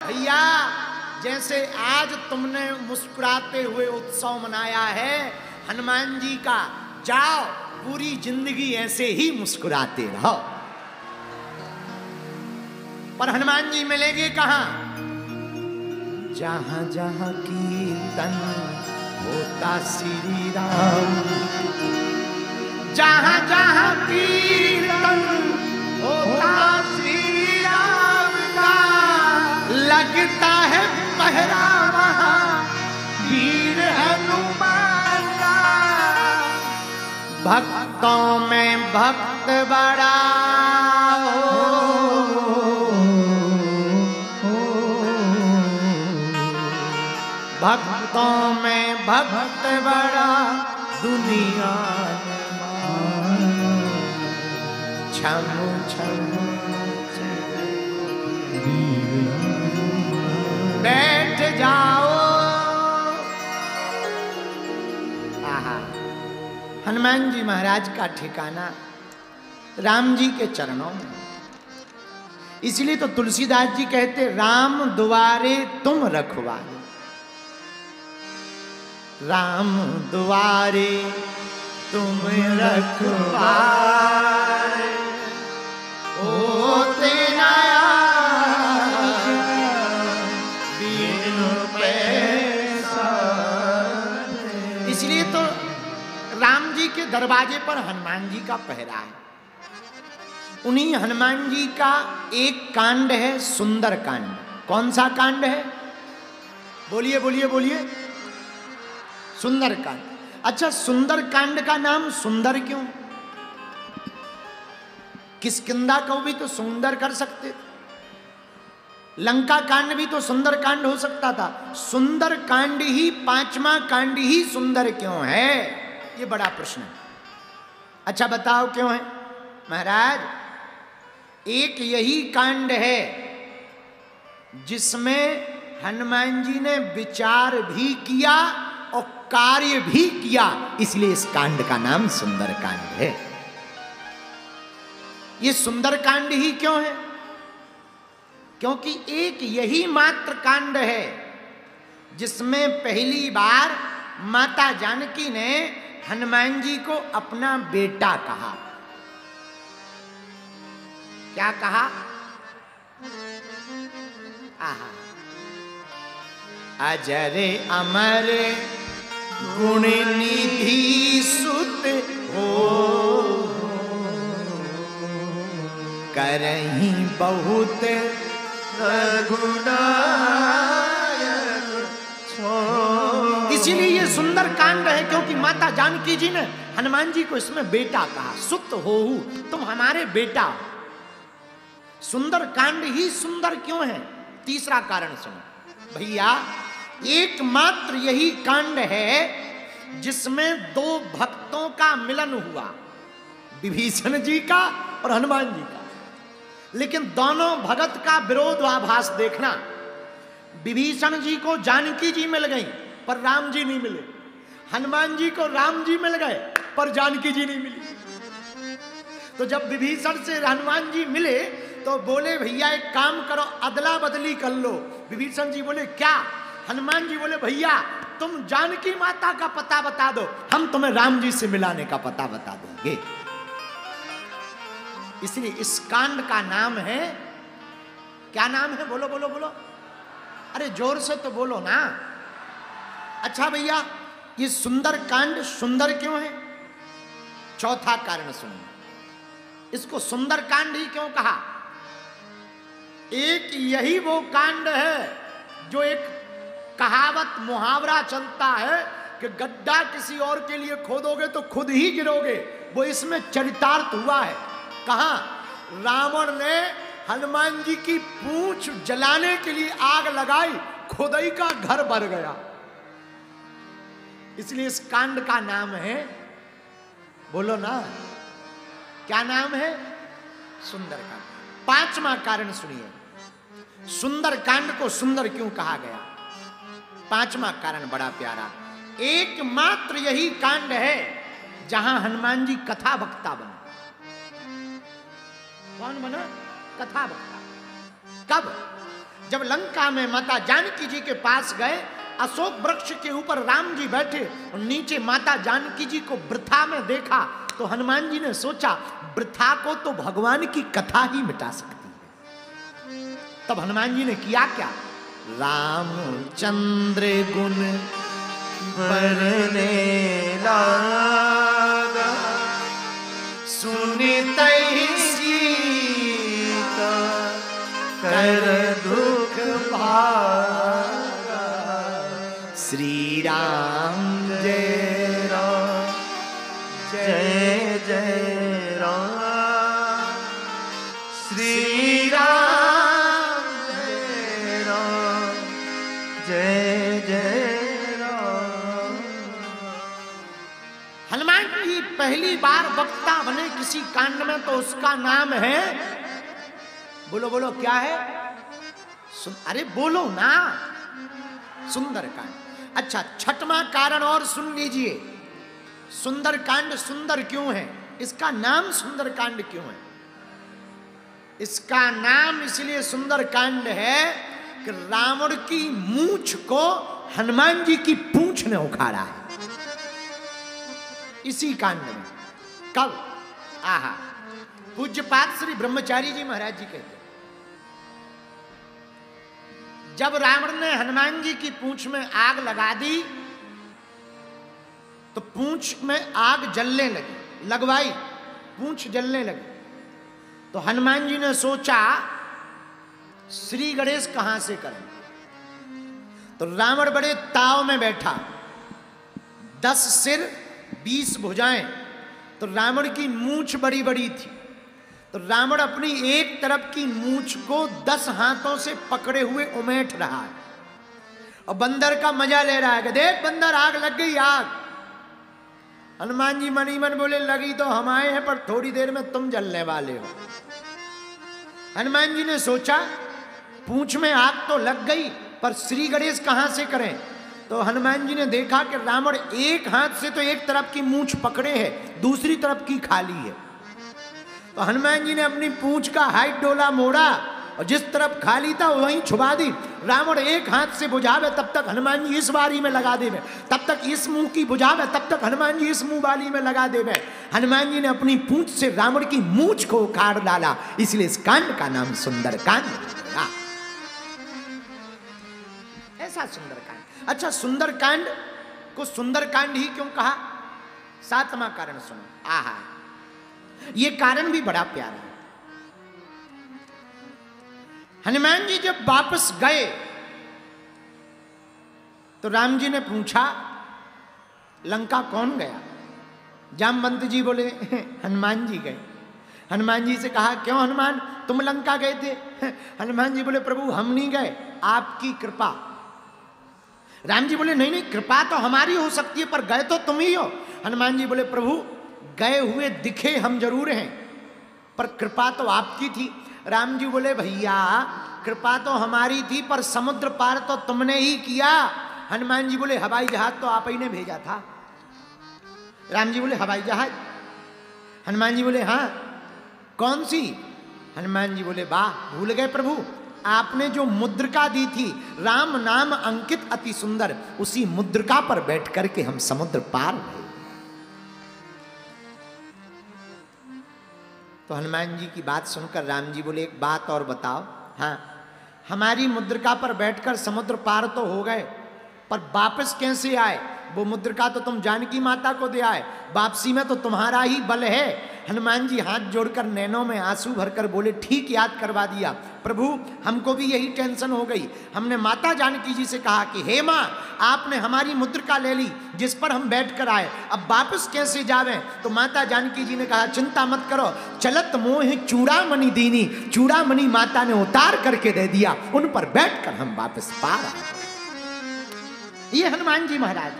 भैया जैसे आज तुमने मुस्कुराते हुए उत्सव मनाया है हनुमान जी का, जाओ पूरी जिंदगी ऐसे ही मुस्कुराते रहो। पर हनुमान जी मिलेंगे कहां? जहां जहां कीर्तन होता श्री राम, जहां जहां कीर्तन होता श्री राम का, लगता है पहरा वहां वीर हनुमान का। भक्तों में भक्त बड़ा भक्तों में भक्त बड़ा दुनिया छम छम बैठ जाओ। आहा, हनुमान जी महाराज का ठिकाना राम जी के चरणों में। इसलिए तो तुलसीदास जी कहते राम दुआरे तुम रखवारे, राम दुआरे तुम रखवारे, ओ तेरा बिनु पैसा। इसलिए तो राम जी के दरवाजे पर हनुमान जी का पहरा है। उन्हीं हनुमान जी का एक कांड है सुंदर कांड। कौन सा कांड है? बोलिए बोलिए बोलिए। सुंदर कांड। अच्छा, सुंदर कांड का नाम सुंदर क्यों? किष्किंधा को भी तो सुंदर कर सकते थे, लंका कांड भी तो सुंदर कांड हो सकता था। सुंदर कांड ही पांचवा कांड ही सुंदर क्यों है? ये बड़ा प्रश्न है। अच्छा बताओ क्यों है महाराज? एक यही कांड है जिसमें हनुमान जी ने विचार भी किया और कार्य भी किया, इसलिए इस कांड का नाम सुंदर कांड है। ये सुंदर कांड ही क्यों है? क्योंकि एक यही मात्र कांड है जिसमें पहली बार माता जानकी ने हनुमान जी को अपना बेटा कहा। क्या कहा? आहा, अजर अमर गुण निधि सुत हो, करहीं बहुत रघुनायक। इसीलिए ये सुंदर कांड है क्योंकि माता जानकी जी ने हनुमान जी को इसमें बेटा कहा। सुत हो, तुम हमारे बेटा। सुंदर कांड ही सुंदर क्यों है? तीसरा कारण सुनो भैया। एकमात्र यही कांड है जिसमें दो भक्तों का मिलन हुआ, विभीषण जी का और हनुमान जी का। लेकिन दोनों भगत का विरोधाभास देखना। विभीषण जी को जानकी जी मिल गई पर राम जी नहीं मिले, हनुमान जी को राम जी मिल गए पर जानकी जी नहीं मिली। तो जब विभीषण से हनुमान जी मिले तो बोले भैया एक काम करो, अदला बदली कर लो। विभीषण जी बोले क्या? हनुमान जी बोले भैया तुम जानकी माता का पता बता दो, हम तुम्हें राम जी से मिलाने का पता बता देंगे। इसलिए इस कांड का नाम है, क्या नाम है? बोलो बोलो बोलो, अरे जोर से तो बोलो ना। अच्छा भैया, ये सुंदर कांड सुंदर क्यों है? चौथा कारण सुनो, इसको सुंदर कांड ही क्यों कहा? एक यही वो कांड है जो एक कहावत मुहावरा चलता है कि गड्ढा किसी और के लिए खोदोगे तो खुद ही गिरोगे, वो इसमें चरितार्थ हुआ है। कहां? रावण ने हनुमान जी की पूंछ जलाने के लिए आग लगाई, खुदाई का घर भर गया। इसलिए इस कांड का नाम है, बोलो ना क्या नाम है? सुंदर कांड। पांचवा कारण सुनिए, सुंदर कांड को सुंदर क्यों कहा गया? पांचवा कारण बड़ा प्यारा। एकमात्र यही कांड है जहां हनुमान जी कथा वक्ता बने। कौन बना? कथा वक्ता। कब? जब लंका में माता जानकी जी के पास गए, अशोक वृक्ष के ऊपर राम जी बैठे और नीचे माता जानकी जी को वृथा में देखा, तो हनुमान जी ने सोचा वृथा को तो भगवान की कथा ही मिटा सकती है। तब हनुमान जी ने किया क्या? रामचंद्र गुण बरने लागा, सुनित सीता कर दुख भागा, श्री राम जय राम जय जय राम, श्री राम जय राम जय जय राम। हनुमान जी पहली बार वक्ता बने किसी कांड में, तो उसका नाम है, बोलो बोलो क्या है? अरे बोलो ना, सुंदरकांड। अच्छा, छठवां कारण और सुन लीजिए। सुंदरकांड सुंदर क्यों है? इसका नाम सुंदरकांड क्यों है? इसका नाम इसलिए सुंदरकांड है कि रावण की मूंछ को हनुमान जी की पूंछ ने उखाड़ा है इसी कांड में। कब? आहा, पूज्यपाद श्री ब्रह्मचारी जी महाराज जी कहते हैं, जब रावण ने हनुमान जी की पूंछ में आग लगा दी तो पूंछ में आग जलने लगी, लगवाई, पूंछ जलने लगी। तो हनुमान जी ने सोचा श्री गणेश कहां से करें? तो रावण बड़े ताव में बैठा, 10 सिर 20 भुजाएं, तो रावण की मूंछ बड़ी बड़ी थी। तो रावण अपनी एक तरफ की मूंछ को 10 हाथों से पकड़े हुए उमेट रहा है और बंदर का मजा ले रहा है कि देख बंदर, आग लग गई, आग। हनुमान जी मन ही मन बोले लगी तो हम आए हैं, पर थोड़ी देर में तुम जलने वाले हो। हनुमान जी ने सोचा पूंछ में आग तो लग गई, पर श्री गणेश कहां से करें? तो हनुमान जी ने देखा कि रावण एक हाथ से तो एक तरफ की मूंछ पकड़े है, दूसरी तरफ की खाली है। तो हनुमान जी ने अपनी पूंछ का हाइट डोला मोड़ा और जिस तरफ खाली था वहीं छुपा दी। रावण एक हाथ से बुझावे तब तक हनुमान जी इस बारी में लगा देवे, तब तक इस मुंह की बुझावे तब तक हनुमान जी इस मुंह वाली में लगा देवे। हनुमान जी ने अपनी पूंछ से रावण की मूंछ को उखाड़ डाला, इसलिए इस कांड का नाम सुंदरकांड है। ऐसा सुंदरकांड। अच्छा, सुंदरकांड को सुंदरकांड ही क्यों कहा? 7वां कारण सुनो। आहा, ये कारण भी बड़ा प्यारा है। हनुमान जी जब वापस गए तो राम जी ने पूछा लंका कौन गया? जामवंत जी बोले हनुमान जी गए। हनुमान जी से कहा क्यों हनुमान, तुम लंका गए थे? हनुमान जी बोले प्रभु हम नहीं गए, आपकी कृपा। राम जी बोले नहीं नहीं, कृपा तो हमारी हो सकती है, पर गए तो तुम ही हो। हनुमान जी बोले प्रभु गए हुए दिखे हम जरूर हैं, पर कृपा तो आपकी थी। राम जी बोले भैया कृपा तो हमारी थी, पर समुद्र पार तो तुमने ही किया। हनुमान जी बोले हवाई जहाज तो आप ही ने भेजा था। राम जी बोले हवाई जहाज? हनुमान जी बोले हाँ। कौन सी? हनुमान जी बोले वाह, भूल गए प्रभु, आपने जो मुद्रिका दी थी, राम नाम अंकित अति सुंदर, उसी मुद्रिका पर बैठ करके हम समुद्र पार हुए। तो हनुमान जी की बात सुनकर राम जी बोले एक बात और बताओ। हाँ, हमारी मुद्रिका पर बैठकर समुद्र पार तो हो गए, पर वापस कैसे आए? वो मुद्रिका तो तुम जानकी माता को दे आए, वापसी में तो तुम्हारा ही बल है। हनुमान जी हाथ जोड़कर नैनों में आंसू भरकर बोले ठीक याद करवा दिया प्रभु, हमको भी यही टेंशन हो गई। हमने माता जानकी जी से कहा कि हे माँ, आपने हमारी मुद्रिका ले ली जिस पर हम बैठ कर आए, अब वापस कैसे जावें? तो माता जानकी जी ने कहा चिंता मत करो, चलत मोह चूड़ामणि दीनी, चूड़ामणि माता ने उतार करके दे दिया, उन पर बैठ कर हम वापस पार आए। ये हनुमान जी महाराज।